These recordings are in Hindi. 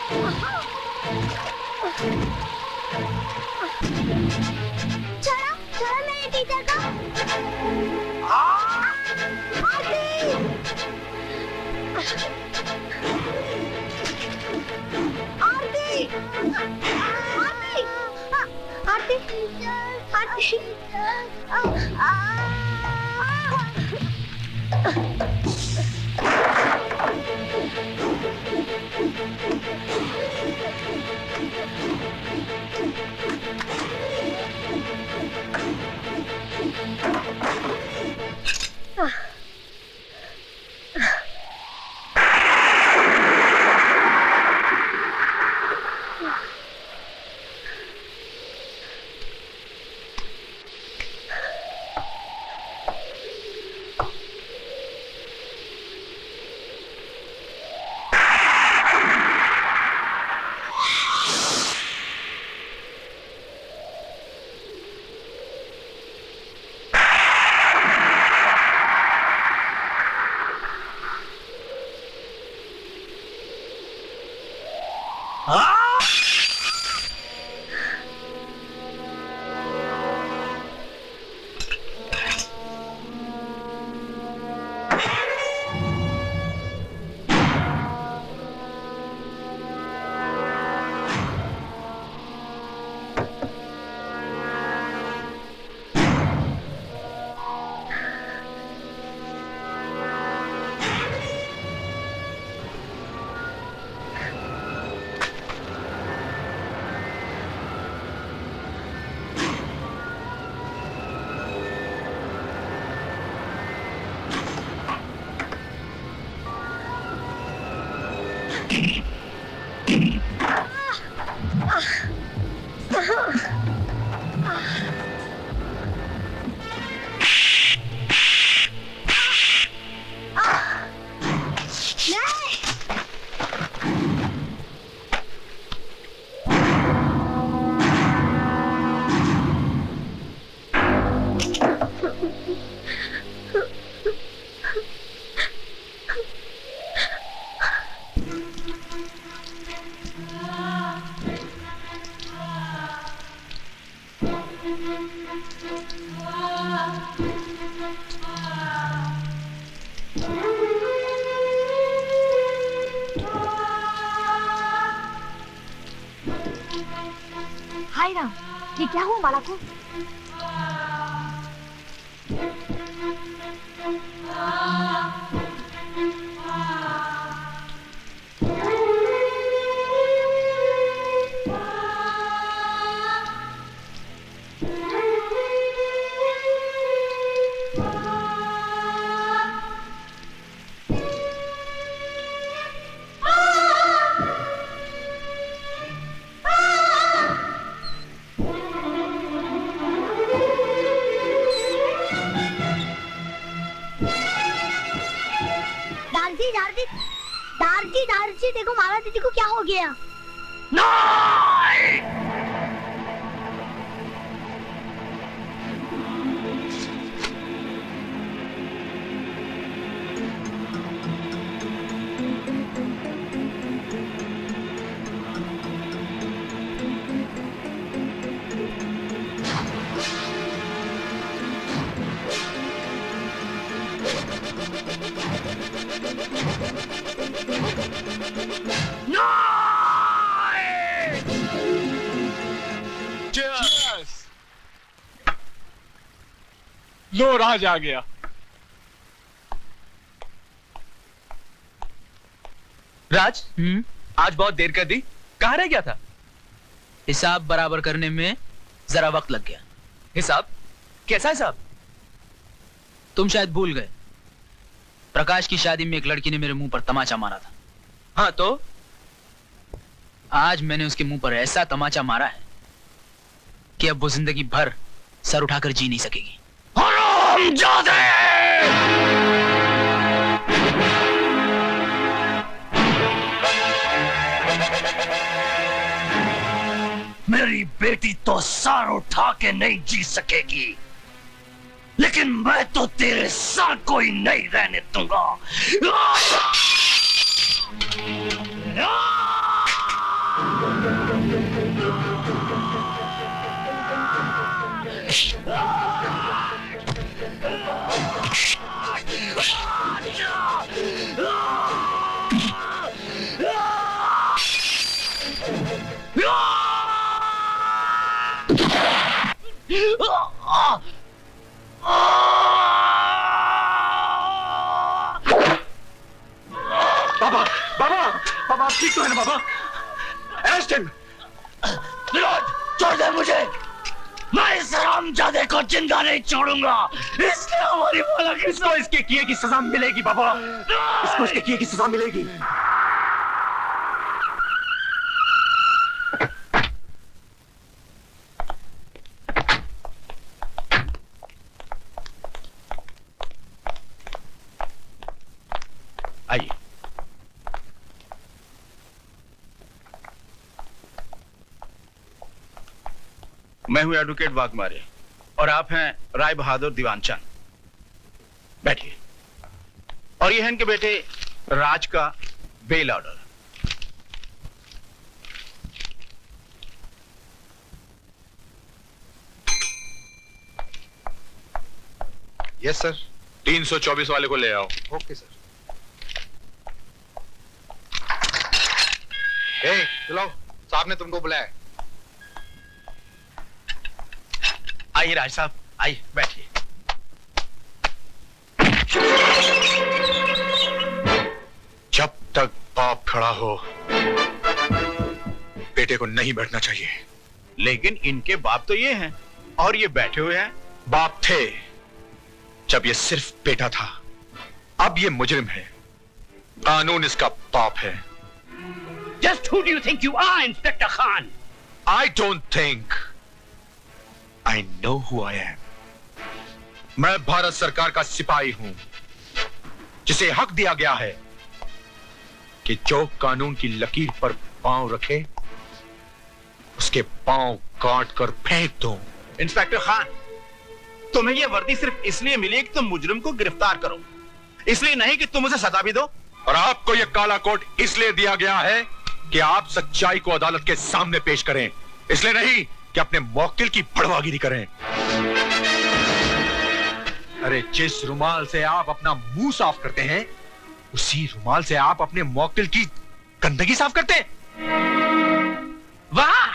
छोड़ो छोड़ो मेरे टीचर को। आरती आरती आरती आरती हाय राम, ये क्या हुआ माला को? दारजी देखो माला दीदी को क्या हो गया? नहीं! लो राज आ गया। राज, आज बहुत देर कर दी, कहाँ रह गया था? हिसाब बराबर करने में जरा वक्त लग गया। हिसाब? कैसा हिसाब? तुम शायद भूल गए, प्रकाश की शादी में एक लड़की ने मेरे मुंह पर तमाचा मारा था। हाँ तो? आज मैंने उसके मुंह पर ऐसा तमाचा मारा है कि अब वो जिंदगी भर सर उठाकर जी नहीं सकेगी। हरामजादे! मेरी बेटी तो सर उठा के नहीं जी सकेगी, लेकिन मैं तो तेरे सर को ही नहीं रहने दूंगा। बाप ठीक तो है ना बाबा? Arrest him. विनोद, छोड़ दे मुझे। मैं इस हरामजादे को जिंदा नहीं छोड़ूंगा। इसने हमारी भला की। इसको इसके किए की सजा मिलेगी बाबा। इसको इसके किए की सजा मिलेगी। आइए। मैं हूं एडवोकेट वाघमारे और आप हैं राय बहादुर दीवानचंद। बैठिए। और ये है इनके बेटे राज का बेल ऑर्डर। Yes sir. 324 वाले को ले आओ। Okay sir. हे, चलो, साहब ने तुमको बुलाया। आइए राज साहब, आइए बैठिए। जब तक बाप खड़ा हो बेटे को नहीं बैठना चाहिए। लेकिन इनके बाप तो ये हैं और ये बैठे हुए हैं। बाप थे जब ये सिर्फ बेटा था, अब ये मुजरिम है। कानून इसका बाप है। Just who do you think you are, Inspector Khan? I don't think. I know who I am. मैं भारत सरकार का सिपाही हूं, जिसे हक दिया गया है कि जो कानून की लकीर पर पांव रखे उसके पांव काट कर फेंक दो। इंस्पेक्टर खान, तुम्हें यह वर्दी सिर्फ इसलिए मिली कि तुम मुजरिम को गिरफ्तार करो, इसलिए नहीं कि तुम उसे सजा भी दो। और आपको यह काला कोट इसलिए दिया गया है कि आप सच्चाई को अदालत के सामने पेश करें, इसलिए नहीं कि अपने मौकिल की भड़वागिरी करें। अरे जिस रुमाल से आप अपना मुंह साफ करते हैं, उसी रुमाल से आप अपने मौकिल की गंदगी साफ करते हैं। वाह,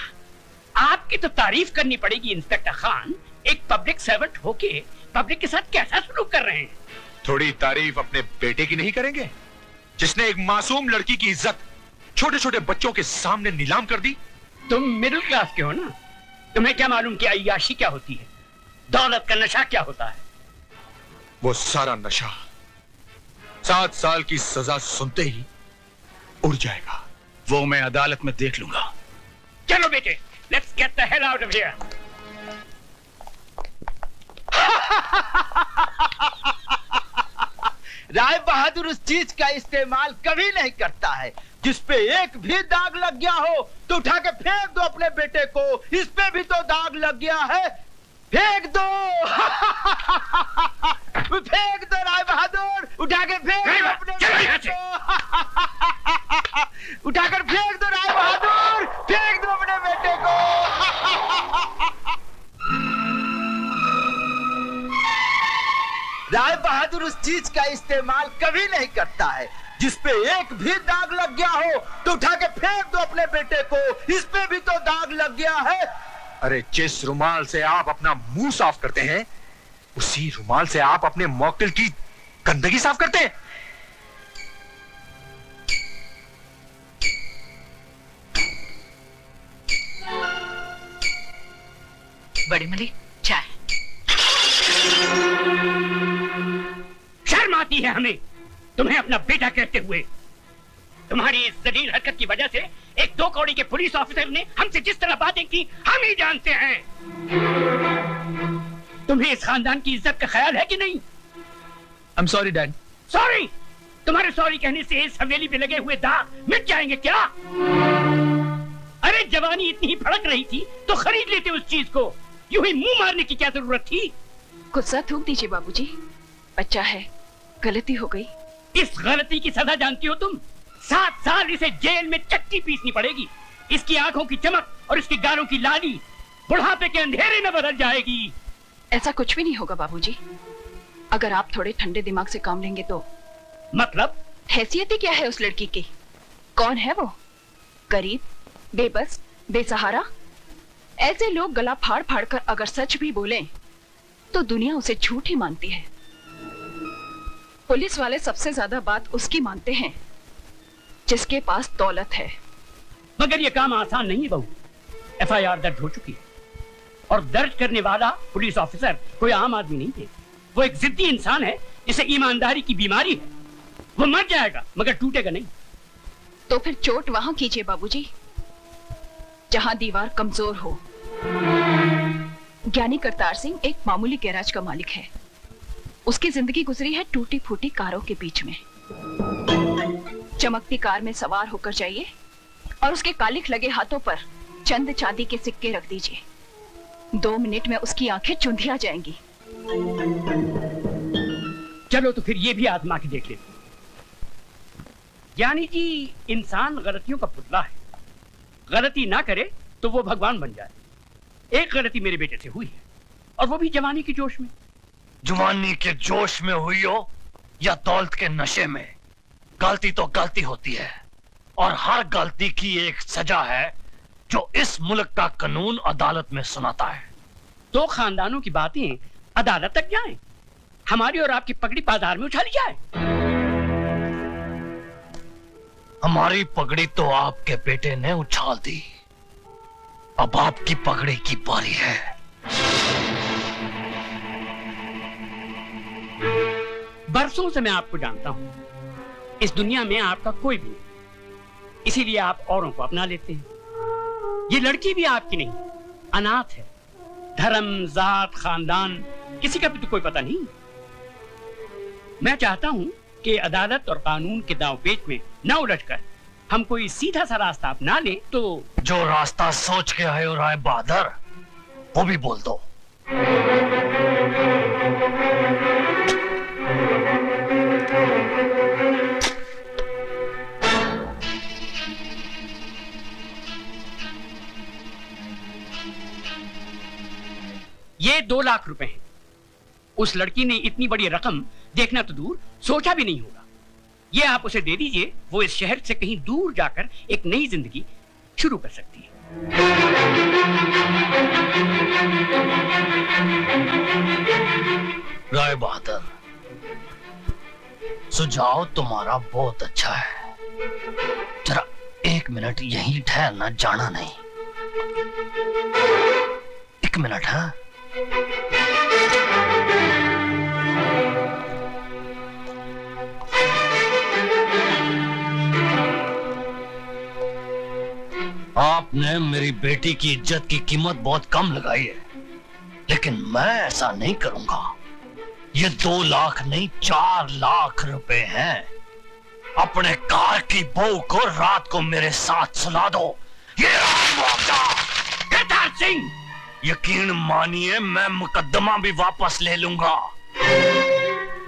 आपकी तो तारीफ करनी पड़ेगी इंस्पेक्टर खान। एक पब्लिक सर्वेंट होके पब्लिक के साथ कैसा सलूक कर रहे हैं। थोड़ी तारीफ अपने बेटे की नहीं करेंगे, जिसने एक मासूम लड़की की इज्जत छोटे छोटे बच्चों के सामने नीलाम कर दी। तुम मिडिल क्लास के हो ना, तुम्हें क्या मालूम कि अय्याशी क्या होती है, दौलत का नशा क्या होता है। वो सारा नशा 7 साल की सजा सुनते ही उड़ जाएगा। वो मैं अदालत में देख लूंगा। चलो बेटे, let's get the hell out of here. Rai Bahadur उस चीज का इस्तेमाल कभी नहीं करता है जिस पे एक भी दाग लग गया हो तो उठा के फेंक दो अपने बेटे को। इस पे भी तो दाग लग गया है, फेंक दो। फेंक दो राय बहादुर, उठा के फेंक दो अपने बेटे को। उठाकर फेंक दो राय बहादुर, फेंक दो अपने बेटे को। राय बहादुर उस चीज का इस्तेमाल कभी नहीं करता है जिस पे एक भी दाग लग गया हो तो उठा के फेंक दो अपने बेटे को। इस पे भी तो दाग लग गया है। अरे जिस रुमाल से आप अपना मुंह साफ करते हैं, उसी रुमाल से आप अपने मौकिल की गंदगी साफ करते हैं। बड़ी मलिक, चाय। शर्म आती है हमें तुम्हें अपना बेटा कहते हुए। तुम्हारी इस जलील हरकत की वजह से एक 2 कौड़ी के पुलिस ऑफिसर ने हमसे जिस तरह बातें की हम ही जानते हैं। तुम्हें इस खानदान की इज्जत का ख्याल है कि नहीं? I'm sorry, Dad. सॉरी? तुम्हारे सॉरी कहने से इस हवेली पे लगे हुए दाग मिट जाएंगे क्या? अरे जवानी इतनी ही भड़क रही थी तो खरीद लेते उस चीज को। यूं ही मुंह मारने की क्या जरूरत थी? गुस्सा थूक दीजिए बाबूजी, बच्चा है, गलती हो गई। इस गलती की सजा जानती हो तुम? 7 साल इसे जेल में चक्की पीसनी पड़ेगी। इसकी आंखों की चमक और इसके गालों की लाली बुढ़ापे के अंधेरे में बदल जाएगी। ऐसा कुछ भी नहीं होगा बाबूजी, अगर आप थोड़े ठंडे दिमाग से काम लेंगे तो। मतलब? हैसियत ही क्या है उस लड़की की? कौन है वो? गरीब, बेबस, बेसहारा। ऐसे लोग गला फाड़ फाड़ कर अगर सच भी बोलें तो दुनिया उसे झूठ ही मानती है। पुलिस वाले सबसे ज्यादा बात उसकी मानते हैं जिसके पास दौलत है। मगर ये काम आसान नहीं है बहू। एफआईआर दर्ज हो चुकी है और दर्ज करने वाला पुलिस ऑफिसर कोई आम आदमी नहीं है। वो एक जिद्दी इंसान है जिसे ईमानदारी की बीमारी है। वो मर जाएगा मगर टूटेगा नहीं। तो फिर चोट वहां कीजिए बाबूजी, जहां दीवार कमजोर हो। ज्ञानी करतार सिंह एक मामूली गैराज का मालिक है। उसकी जिंदगी गुजरी है टूटी फूटी कारों के बीच में। चमकती कार में सवार होकर जाइए और उसके कालिख लगे हाथों पर चंद चांदी के सिक्के रख दीजिए। 2 मिनट में उसकी आंखें चुंधिया जाएंगी। चलो तो फिर ये भी आजमा के देख लेते। ज्ञानी जी, इंसान गलतियों का पुतला है। गलती ना करे तो वो भगवान बन जाए। एक गलती मेरे बेटे से हुई है और वो भी जवानी के जोश में। जवानी के जोश में हुई हो या दौलत के नशे में, गलती तो गलती होती है और हर गलती की एक सजा है जो इस मुल्क का कानून अदालत में सुनाता है। दो खानदानों की बातें अदालत तक जाएं, हमारी और आपकी पगड़ी बाजार में उछाली जाए। हमारी पगड़ी तो आपके बेटे ने उछाल दी, अब आपकी पगड़ी की बारी है। बरसों से मैं आपको जानता हूं। इस दुनिया में आपका कोई भी नहीं, इसीलिए आप औरों को अपना लेते हैं। ये लड़की भी आपकी नहीं, अनाथ है। धर्म, जात, खानदान किसी का भी तो कोई पता नहीं। मैं चाहता हूं कि अदालत और कानून के दांवपेच में न उलझकर हम कोई सीधा सा रास्ता अपना ले। तो जो रास्ता सोच के आए हो राय बहादुर, वो भी बोल दो। ये 2 लाख रुपए हैं। उस लड़की ने इतनी बड़ी रकम देखना तो दूर, सोचा भी नहीं होगा। ये आप उसे दे दीजिए, वो इस शहर से कहीं दूर जाकर एक नई जिंदगी शुरू कर सकती है। राय बहादुर, सुझाव तुम्हारा बहुत अच्छा है। जरा 1 मिनट यहीं ठहरना, जाना नहीं। 1 मिनट। हाँ, आपने मेरी बेटी की इज्जत की कीमत बहुत कम लगाई है, लेकिन मैं ऐसा नहीं करूंगा। ये 2 लाख नहीं, 4 लाख रुपए हैं। अपने कार की बहू को रात को मेरे साथ सुला दो। ये करतार सिंह, यकीन मानिए मैं मुकदमा भी वापस ले लूंगा।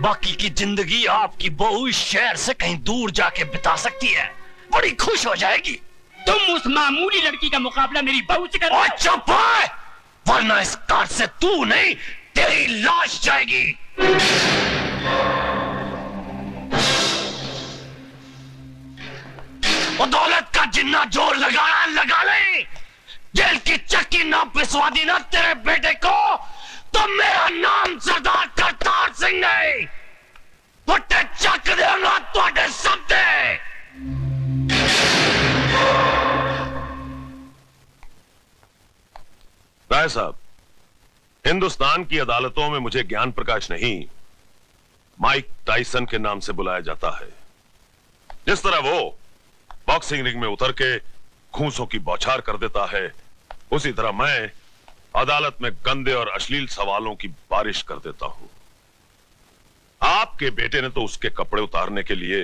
बाकी की जिंदगी आपकी बहू इस शहर से कहीं दूर जाके बिता सकती है, बड़ी खुश हो जाएगी। तुम उस मामूली लड़की का मुकाबला मेरी बहू से कर। चुप है, वरना इस कार से तू नहीं, तेरी लाश जाएगी। वो दौलत का जिन्ना जोर लगाना लगा ले। जेल की चक्की ना पिसवा दी ना तेरे बेटे को, तो मेरा नाम सरदार करतार सिंह नहीं। फुटे चक देगा तुहाडे सबदे। राय साहब, हिंदुस्तान की अदालतों में मुझे ज्ञान प्रकाश नहीं, माइक टाइसन के नाम से बुलाया जाता है। जिस तरह वो बॉक्सिंग रिंग में उतर के घूंसों की बौछार कर देता है, उसी तरह मैं अदालत में गंदे और अश्लील सवालों की बारिश कर देता हूं। आपके बेटे ने तो उसके कपड़े उतारने के लिए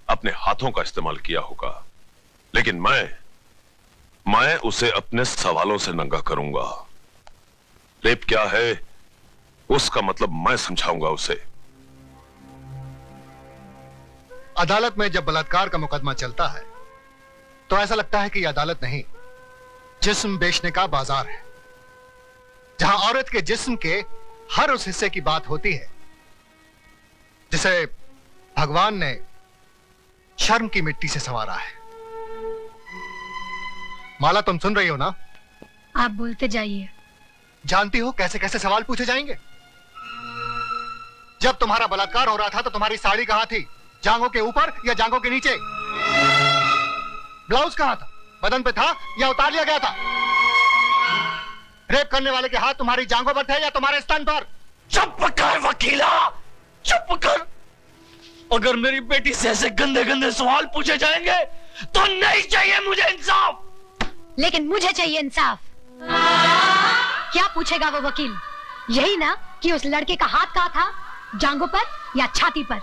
अपने हाथों का इस्तेमाल किया होगा, लेकिन मैं उसे अपने सवालों से नंगा करूंगा। रेप क्या है उसका मतलब मैं समझाऊंगा उसे। अदालत में जब बलात्कार का मुकदमा चलता है तो ऐसा लगता है कि यह अदालत नहीं, जिस्म बेचने का बाजार है, जहां औरत के जिस्म के हर उस हिस्से की बात होती है जिसे भगवान ने शर्म की मिट्टी से संवारा है। माला, तुम सुन रही हो ना? आप बोलते जाइए। जानती हो कैसे कैसे सवाल पूछे जाएंगे? जब तुम्हारा बलात्कार हो रहा था तो तुम्हारी साड़ी कहां थी? जांघों के ऊपर या जांघों के नीचे? ब्लाउज कहाँ था? बदन पे था या उतार लिया गया था? रेप करने वाले के हाथ तुम्हारी जांघों पर थे या तुम्हारे स्तन पर? चुप कर वकीला, चुप कर। अगर मेरी बेटी से ऐसे गंदे गंदे सवाल पूछे जाएंगे तो नहीं चाहिए मुझे इंसाफ। लेकिन मुझे चाहिए इंसाफ। क्या पूछेगा वो वकील? यही ना कि उस लड़के का हाथ कहाँ था, जांघों पर या छाती पर?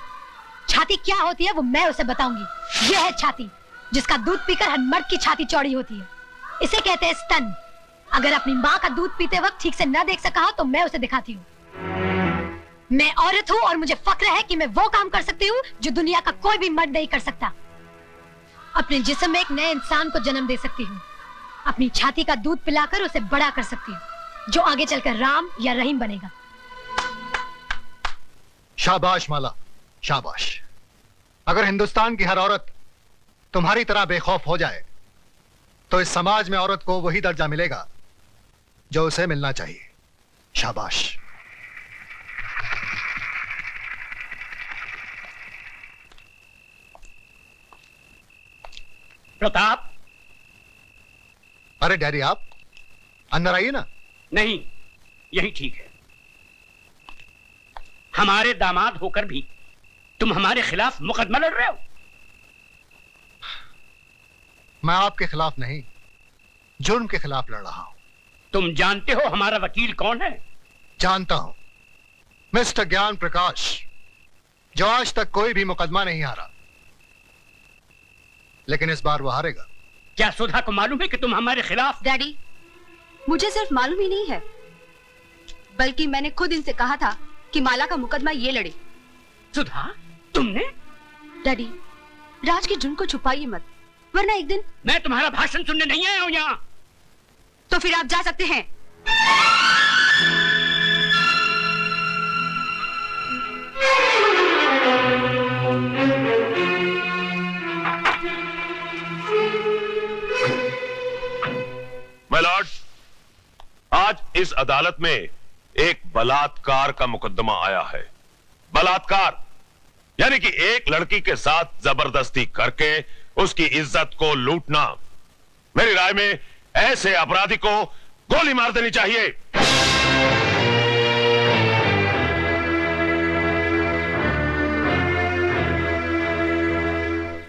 छाती क्या होती है वो मैं उसे बताऊंगी। यह है छाती, जिसका दूध पीकर हर मर्द की छाती चौड़ी होती है। इसे कहते हैं स्तन। अगर अपनी माँ का दूध पीते वक्त ठीक से न देख सका हो तो मैं उसे दिखाती हूँ। मैं औरत हूँ और मुझे फक्र है कि मैं वो काम कर सकती हूँ जो दुनिया का कोई भी मर्द नहीं कर सकता। अपने जिस्म में एक नए इंसान को जन्म दे सकती हूँ। अपनी छाती का दूध पिलाकर उसे बड़ा कर सकती हूँ, जो आगे चलकर राम या रहीम बनेगा। शाबाश माला, शाबाश। अगर हिंदुस्तान की हर औरत तुम्हारी तरह बेखौफ हो जाए तो इस समाज में औरत को वही दर्जा मिलेगा जो उसे मिलना चाहिए। शाबाश। प्रताप। अरे डैडी, आप अंदर आइए ना। नहीं, यही ठीक है। हमारे दामाद होकर भी तुम हमारे खिलाफ मुकदमा लड़ रहे हो। मैं आपके खिलाफ नहीं, जुर्म के खिलाफ लड़ रहा हूं। तुम जानते हो हमारा वकील कौन है? जानता हूं, मिस्टर ज्ञान प्रकाश, जो आज तक कोई भी मुकदमा नहीं हारा, लेकिन इस बार वो हारेगा। क्या सुधा को मालूम है कि तुम हमारे खिलाफ? डैडी, मुझे सिर्फ मालूम ही नहीं है, बल्कि मैंने खुद इनसे कहा था कि माला का मुकदमा ये लड़े। सुधा, तुमने? डैडी, राज के जुर्म को छुपाइए मत, वरना एक दिन। मैं तुम्हारा भाषण सुनने नहीं आया हूं यहाँ। तो फिर आप जा सकते हैं। माय लॉर्ड, आज इस अदालत में एक बलात्कार का मुकदमा आया है। बलात्कार यानी कि एक लड़की के साथ जबरदस्ती करके उसकी इज्जत को लूटना। मेरी राय में ऐसे अपराधी को गोली मार देनी चाहिए।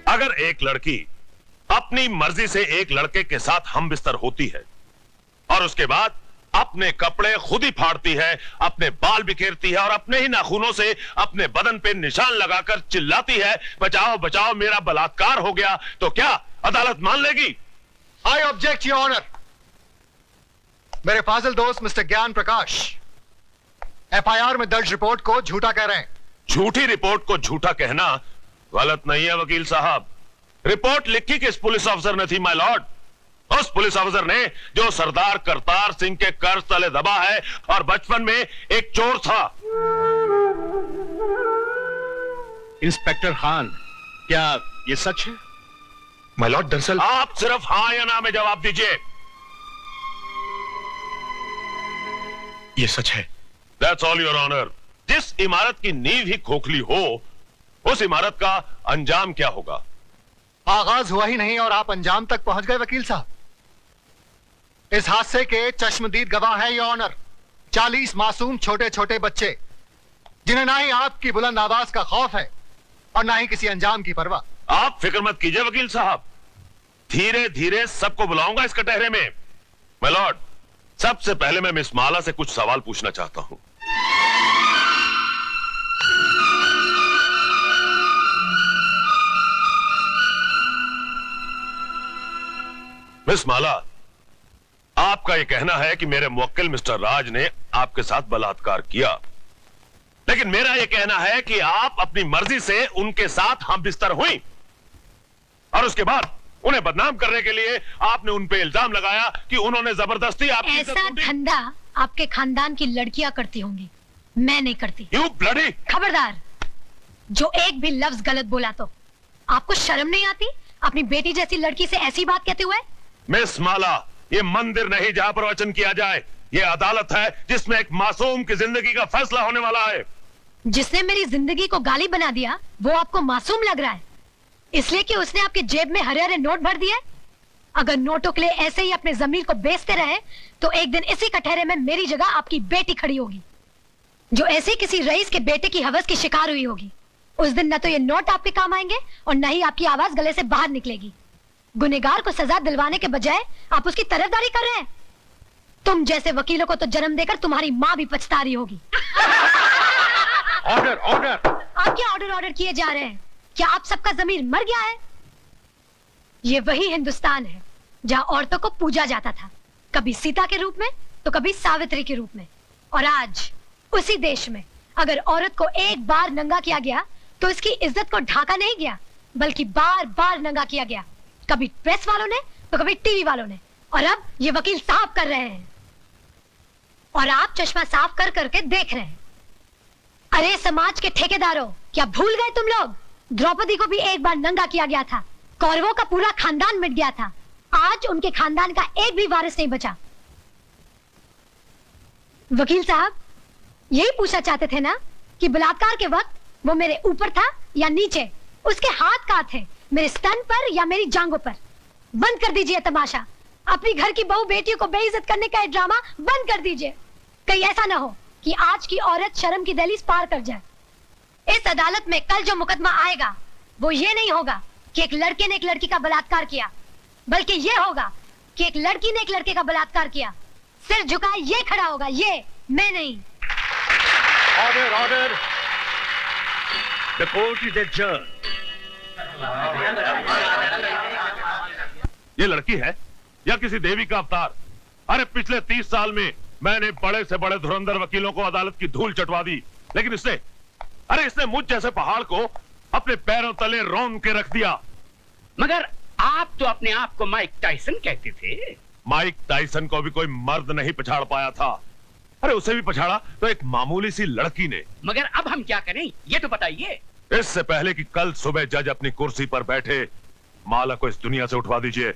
अगर एक लड़की अपनी मर्जी से एक लड़के के साथ हम बिस्तर होती है और उसके बाद अपने कपड़े खुद ही फाड़ती है, अपने बाल बिखेरती है और अपने ही नाखूनों से अपने बदन पे निशान लगाकर चिल्लाती है, बचाओ बचाओ मेरा बलात्कार हो गया, तो क्या अदालत मान लेगी? I object your honour. मेरे फाजिल दोस्त मिस्टर ज्ञान प्रकाश एफआईआर में दर्ज रिपोर्ट को झूठा कह रहे हैं। झूठी रिपोर्ट को झूठा कहना गलत नहीं है वकील साहब। रिपोर्ट लिखी किस पुलिस ऑफिसर ने थी माय लॉर्ड? उस पुलिस ऑफिसर ने जो सरदार करतार सिंह के कर्ज तले दबा है और बचपन में एक चोर था। इंस्पेक्टर खान, क्या ये सच है? माय लॉर्ड, दरअसल आप सिर्फ हां या ना में जवाब दीजिए। ये सच है। That's all your honour. जिस इमारत की नींव ही खोखली हो, उस इमारत का अंजाम क्या होगा? आगाज हुआ ही नहीं और आप अंजाम तक पहुंच गए वकील साहब। इस हादसे के चश्मदीद गवाह हैं योर ऑनर 40 मासूम छोटे छोटे बच्चे, जिन्हें ना ही आपकी बुलंद आवाज का खौफ है और ना ही किसी अंजाम की परवाह। आप फिक्र मत कीजिए वकील साहब, धीरे धीरे सबको बुलाऊंगा इस कटहरे में। माय लॉर्ड, सबसे पहले मैं मिस माला से कुछ सवाल पूछना चाहता हूं। मिस माला, आपका यह कहना है कि मेरे मुवक्किल मिस्टर राज ने आपके साथ बलात्कार किया, लेकिन मेरा यह कहना है कि आप अपनी मर्जी से उनके साथ हम बिस्तर हुई और उसके बाद उन्हें बदनाम करने के लिए आपने उन पे इल्जाम लगाया कि उन्होंने जबरदस्ती आपकी इज्जत ऐसा लूटी। धंधा आपके खानदान की लड़कियां करती होंगी, मैं नहीं करती। You bloody! खबरदार, जो एक भी लफ्ज गलत बोला तो आपको शर्म नहीं आती अपनी बेटी जैसी लड़की से ऐसी बात कहते हुए? मिस माला, ये मंदिर नहीं जहां पर वचन किया जाए, ये अदालत है जिसमें एक मासूम की जिंदगी का फैसला होने वाला है। जिसने मेरी जिंदगी को गाली बना दिया वो आपको मासूम लग रहा है? इसलिए कि उसने आपके जेब में हरे हरे नोट भर दिए। अगर नोटों के लिए ऐसे ही अपने जमीर को बेचते रहे तो एक दिन इसी कटहरे में मेरी जगह आपकी बेटी खड़ी होगी, जो ऐसे किसी रईस के बेटे की हवस की शिकार हुई होगी। उस दिन न तो ये नोट आपके काम आएंगे और न ही आपकी आवाज गले से बाहर निकलेगी। गुनहगार को सजा दिलवाने के बजाय आप उसकी तरफदारी कर रहे हैं। तुम जैसे वकीलों को तो जन्म देकर तुम्हारी माँ भी पछता रही होगी। Order order. आप क्या ऑर्डर किए जा रहे हैं? क्या आप सबका जमीर मर गया है? ये वही हिंदुस्तान है जहाँ औरतों को पूजा जाता था, कभी सीता के रूप में तो कभी सावित्री के रूप में। और आज उसी देश में अगर औरत को एक बार नंगा किया गया तो इसकी इज्जत को ढाका नहीं गया, बल्कि बार बार नंगा किया गया, कभी प्रेस वालों ने तो कभी टीवी वालों ने, और अब ये वकील साफ कर रहे हैं और आप चश्मा साफ कर करके देख रहे हैं। अरे समाज के ठेकेदारों, क्या भूल गए तुम लोग? द्रौपदी को भी एक बार नंगा किया गया था, कौरवों का पूरा खानदान मिट गया था। आज उनके खानदान का एक भी वारिस नहीं बचा। वकील साहब, यही पूछना चाहते थे ना कि बलात्कार के वक्त वो मेरे ऊपर था या नीचे? उसके हाथ कहाँ थे, मेरे स्तन पर या मेरी जांघों पर? बंद कर दीजिए तमाशा। अपनी घर की बहू बेटियों को बेइज्जत करने का ये ड्रामा बंद कर दीजिए। कहीं ऐसा ना हो कि आज की औरत शर्म की दहलीज पार कर जाए। इस अदालत में कल जो मुकदमा आएगा वो ये नहीं होगा कि एक लड़के ने एक लड़की का बलात्कार किया, बल्कि ये होगा कि एक लड़की ने एक लड़के का बलात्कार किया। सिर झुकाए ये खड़ा होगा, ये मैं नहीं। Order order. The court is adjourned. ये लड़की है या किसी देवी का अवतार? अरे पिछले 30 साल में मैंने बड़े से बड़े धुरंधर वकीलों को अदालत की धूल चटवा दी, लेकिन इसने मुझ जैसे पहाड़ को अपने पैरों तले रौंद के रख दिया। मगर आप तो अपने आप को माइक टाइसन कहते थे। माइक टाइसन को भी कोई मर्द नहीं पछाड़ पाया था। अरे उसे भी पछाड़ा तो एक मामूली सी लड़की ने। मगर अब हम क्या करें ये तो बताइए। इससे पहले कि कल सुबह जज अपनी कुर्सी पर बैठे, माला को इस दुनिया से उठवा दीजिए।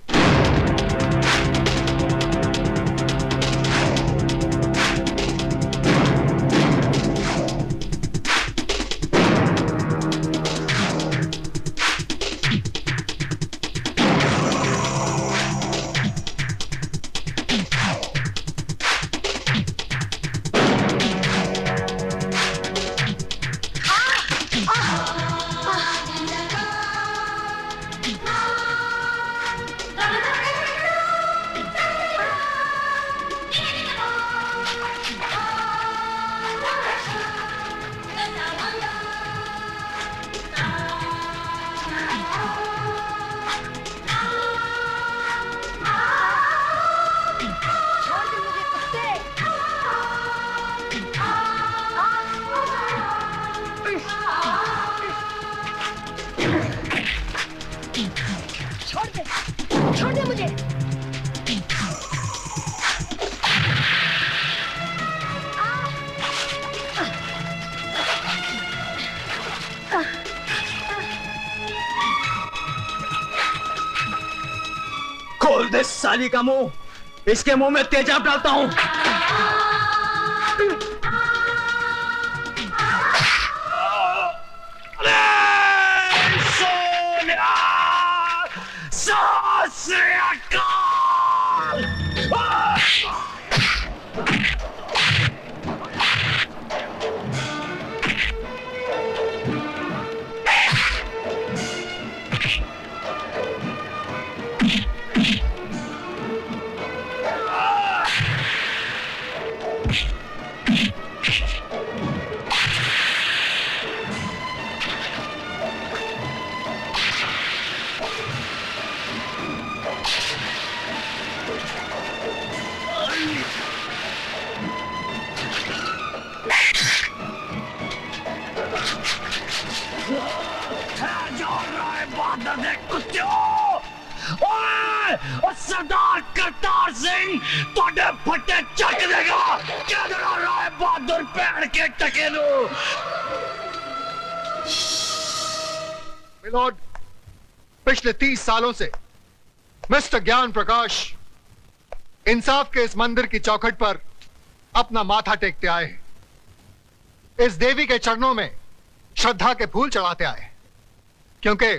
छोड़ दे मुझे। खोल दे साली का मुंह, इसके मुंह में तेजाब डालता हूं। सरदार करतार सिंह तोड़े फटे चक देगा। क्या राय बहादुर पैर के टकेलू। मिलोड, पिछले 30 सालों से मिस्टर ज्ञान प्रकाश इंसाफ के इस मंदिर की चौखट पर अपना माथा टेकते आए हैं। इस देवी के चरणों में श्रद्धा के फूल चढ़ाते आए हैं, क्योंकि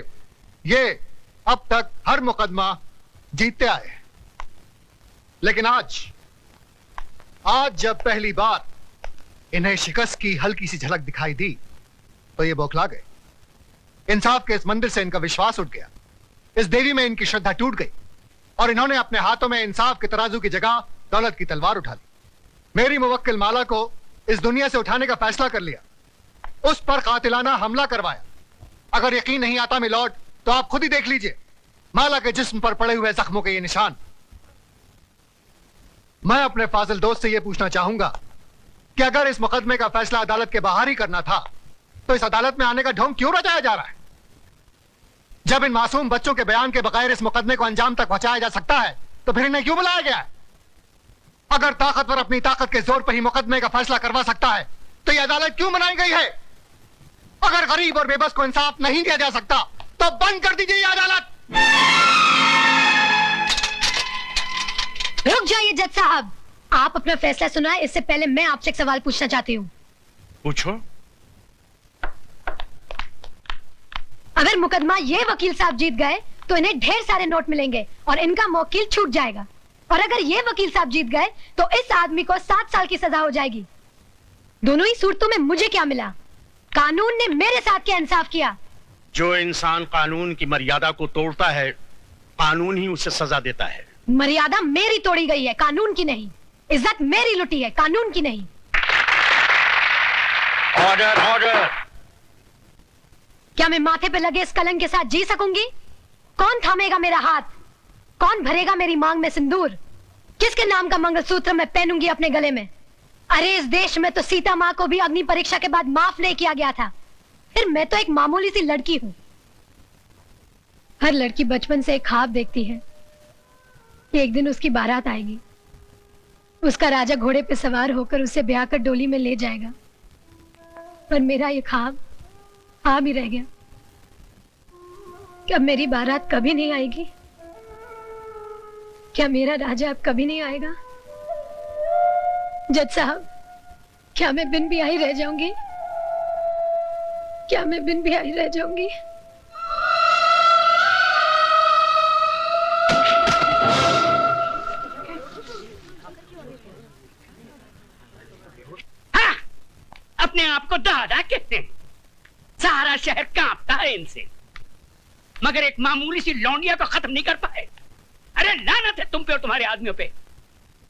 ये अब तक हर मुकदमा जीतते आए, लेकिन आज जब पहली बार इन्हें शिकस्त की हल्की सी झलक दिखाई दी तो ये बौखला गए। इंसाफ के इस मंदिर से इनका विश्वास उठ गया, इस देवी में इनकी श्रद्धा टूट गई और इन्होंने अपने हाथों में इंसाफ के तराजू की जगह दौलत की तलवार उठा ली। मेरी मुवक्किल माला को इस दुनिया से उठाने का फैसला कर लिया, उस पर कातिलाना हमला करवाया। अगर यकीन नहीं आता मिलॉर्ड तो आप खुद ही देख लीजिए माला के जिस्म पर पड़े हुए जख्मों के ये निशान। मैं अपने फाजिल दोस्त से यह पूछना चाहूंगा कि अगर इस मुकदमे का फैसला अदालत के बाहर ही करना था तो इस अदालत में आने का ढोंग क्यों रचाया जा रहा है? जब इन मासूम बच्चों के बयान के बगैर इस मुकदमे को अंजाम तक पहुंचाया जा सकता है तो फिर इन्हें क्यों बुलाया गया है? अगर ताकतवर अपनी ताकत के जोर पर ही मुकदमे का फैसला करवा सकता है तो यह अदालत क्यों बनाई गई है? अगर गरीब और बेबस को इंसाफ नहीं दिया जा सकता तो बंद कर दीजिए यह अदालत। रुक जाइए जज साहब, आप अपना फैसला सुनाए इससे पहले मैं आपसे एक सवाल पूछना चाहती हूँ। पूछो। अगर मुकदमा ये वकील साहब जीत गए तो इन्हें ढेर सारे नोट मिलेंगे और इनका मौकिल छूट जाएगा, और अगर ये वकील साहब जीत गए तो इस आदमी को 7 साल की सजा हो जाएगी। दोनों ही सूरतों में मुझे क्या मिला? कानून ने मेरे साथ क्या इंसाफ किया? जो इंसान कानून की मर्यादा को तोड़ता है कानून ही उसे सजा देता है। मर्यादा मेरी तोड़ी गई है, कानून की नहीं। इज्जत मेरी लुटी है, कानून की नहीं। Order order. क्या मैं माथे पे लगे इस कलंक के साथ जी सकूंगी? कौन थामेगा मेरा हाथ? कौन भरेगा मेरी मांग में सिंदूर? किसके नाम का मंगलसूत्र मैं पहनूंगी अपने गले में? अरे इस देश में तो सीता माँ को भी अग्नि परीक्षा के बाद माफ नहीं किया गया था, फिर मैं तो एक मामूली सी लड़की हूं। हर लड़की बचपन से एक ख्वाब देखती है, एक दिन उसकी बारात आएगी, उसका राजा घोड़े पे सवार होकर उसे ब्याह कर डोली में ले जाएगा। पर मेरा ये ख्वाब आ भी रह गया। क्या मेरी बारात कभी नहीं आएगी? क्या मेरा राजा अब कभी नहीं आएगा? जज साहब, क्या मैं बिन ब्याही रह जाऊंगी? क्या मैं बिन ब्याही रह जाऊंगी? हाँ, अपने आप को दादा कहते हैं। सारा शहर कांपता है इनसे, मगर एक मामूली सी लौंडिया को खत्म नहीं कर पाए। अरे लानत है तुम पे और तुम्हारे आदमियों पे।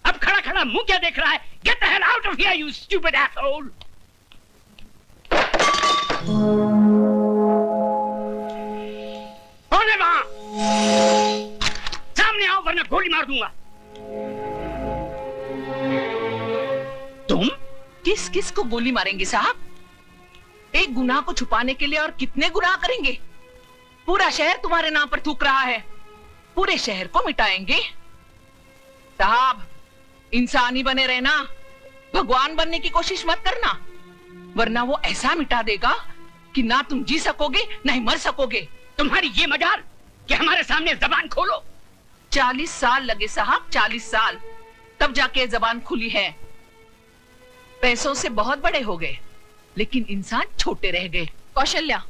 अब खड़ा खड़ा मुंह क्या देख रहा है? Gate the hell out of here you stupid asshole. कौन है वहां? सामने आओ वरना गोली मार दूंगा। तुम किस किस को गोली मारेंगे साहब? एक गुनाह को छुपाने के लिए और कितने गुनाह करेंगे? पूरा शहर तुम्हारे नाम पर थूक रहा है, पूरे शहर को मिटाएंगे। साहब, इंसानी बने रहना, भगवान बनने की कोशिश मत करना, वरना वो ऐसा मिटा देगा कि ना तुम जी सकोगे ना ही मर सकोगे। तुम्हारी ये मजाल कि हमारे सामने जबान खोलो। 40 साल लगे साहब, 40 साल, तब जाके जबान खुली है। पैसों से बहुत बड़े हो गए लेकिन इंसान छोटे रह गए। कौशल्या,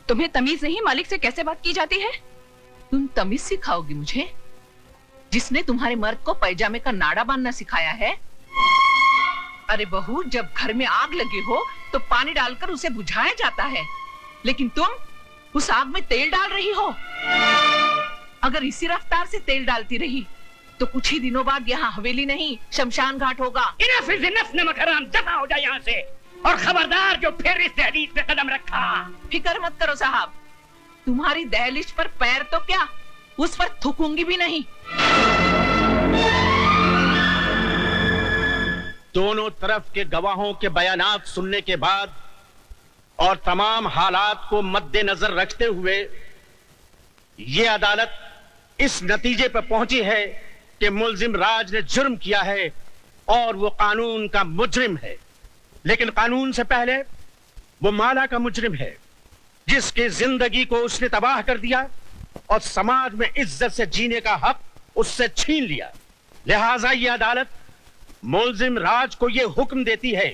तुम्हें तमीज नहीं मालिक से कैसे बात की जाती है? तुम तमीज सिखाओगी मुझे, जिसने तुम्हारे मर्द को पैजामे का नाड़ा बांधना सिखाया है? अरे बहू, जब घर में आग लगी हो तो पानी डालकर उसे बुझाया जाता है, लेकिन तुम उस आग में तेल डाल रही हो। अगर इसी रफ्तार से तेल डालती रही तो कुछ ही दिनों बाद यहाँ हवेली नहीं शमशान घाट होगा। इनफ इज इनफ, नमक हराम, दफा हो जाए यहाँ से। और खबरदार जो फिर इस दहलीज पे कदम रखा। फिक्र मत करो साहब, तुम्हारी दहलीज पर पैर तो क्या, उस पर थूकूंगी भी नहीं। दोनों तरफ के गवाहों के बयानात सुनने के बाद और तमाम हालात को मद्देनजर रखते हुए ये अदालत इस नतीजे पर पहुंची है कि मुल्जिम राज ने जुर्म किया है और वो कानून का मुजरिम है। लेकिन कानून से पहले वो माला का मुजरिम है, जिसकी जिंदगी को उसने तबाह कर दिया और समाज में इज्जत से जीने का हक उससे छीन लिया। लिहाजा ये अदालत मुल्जिम राज को ये हुक्म देती है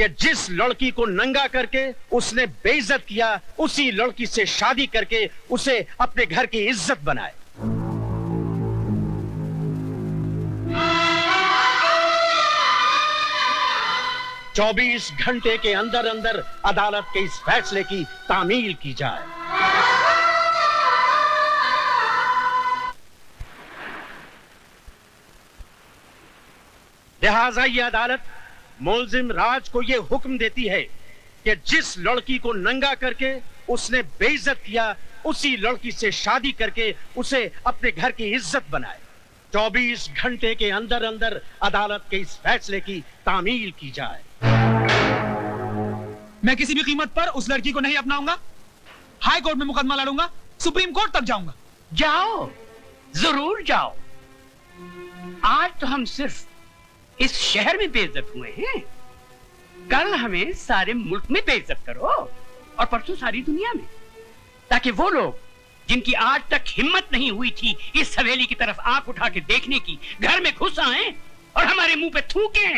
कि जिस लड़की को नंगा करके उसने बेइज्जत किया, उसी लड़की से शादी करके उसे अपने घर की इज्जत बनाए। चौबीस घंटे के अंदर अंदर अदालत के इस फैसले की तामील की जाए। लिहाजा ये अदालत मुल्जिम राज को यह हुक्म देती है कि जिस लड़की को नंगा करके उसने बेइज्जत किया, उसी लड़की से शादी करके उसे अपने घर की इज्जत बनाए। 24 घंटे के अंदर अंदर अदालत के इस फैसले की तामील की जाए। मैं किसी भी कीमत पर उस लड़की को नहीं अपनाऊंगा। हाई कोर्ट में मुकदमा लड़ूंगा, सुप्रीम कोर्ट तक जाऊंगा। जाओ, जरूर जाओ। आज तो हम सिर्फ इस शहर में बेइज्जत हुए हैं, कल हमें सारे मुल्क में बेइज्जत करो और परसों सारी दुनिया में, ताकि वो लोग जिनकी आज तक हिम्मत नहीं हुई थी इस हवेली की तरफ आंख उठा के देखने की, घर में घुस आए और हमारे मुंह पे थूके।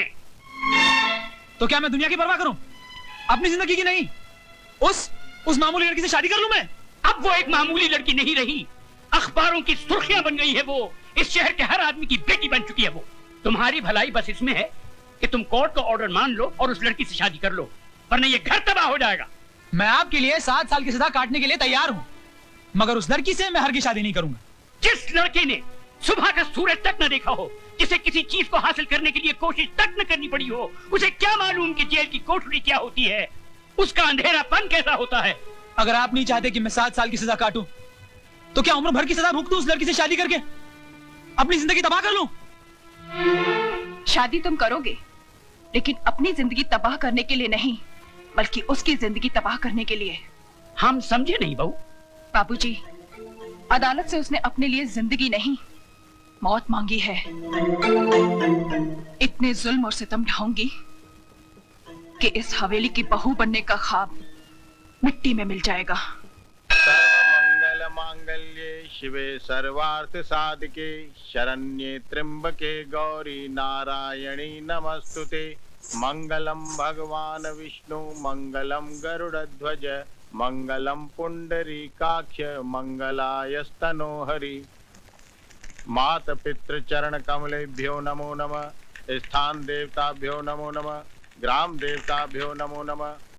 तो क्या मैं दुनिया की परवाह करूं, अपनी जिंदगी की नहीं? उस मामूली लड़की से शादी कर लूं मैं? अब वो एक मामूली लड़की नहीं रही, अखबारों की सुर्खियां बन गई है वो। इस शहर के हर आदमी की बेटी बन चुकी है वो। तुम्हारी भलाई बस इसमें है कि तुम कोर्ट का ऑर्डर मान लो और उस लड़की से शादी कर लो, वरना ये घर तबाह हो जाएगा। मैं आपके लिए 7 साल की सजा काटने के लिए तैयार हूं, मगर उस लड़की से मैं हरगिज़ शादी नहीं करूंगा। जिस लड़के ने सुबह का सूरज तक न देखा हो, जिसे किसी चीज को हासिल करने के लिए कोशिश तक न करनी पड़ी हो, उसे क्या मालूम कि जेल की कोठरी क्या होती है, उसका अंधेरापन कैसा होता है। अगर आप नहीं चाहते कि मैं 7 साल की सजा काटूं, तो क्या उम्र भर की सजा भुगतूं उस लड़की से शादी करके, अपनी जिंदगी तबाह कर लूं? शादी तुम करोगे, लेकिन अपनी जिंदगी तबाह करने के लिए नहीं, बल्कि उसकी जिंदगी तबाह करने के लिए। हम समझे नहीं बहू। बाबूजी, अदालत से उसने अपने लिए जिंदगी नहीं, मौत मांगी है। इतने जुल्म और सितम ढाऊंगी कि इस हवेली की बहू बनने का ख्वाब मिट्टी में मिल जाएगा। सर्वमंगल मांगल्ये शिवे सर्वार्थ साधके शरण्ये त्र्यंबके गौरी नारायणी नमस्तुते। मंगलम भगवान विष्णु मंगलम गरुड़ध्वज मंगलम पुंडरीकाक्ष मंगलायस्तनो हरि। मात पितृ चरण कमलेभ्यो नमो नमः। स्थान देवताभ्यो नमो नमः। ग्राम देवताभ्यो नमो नमः।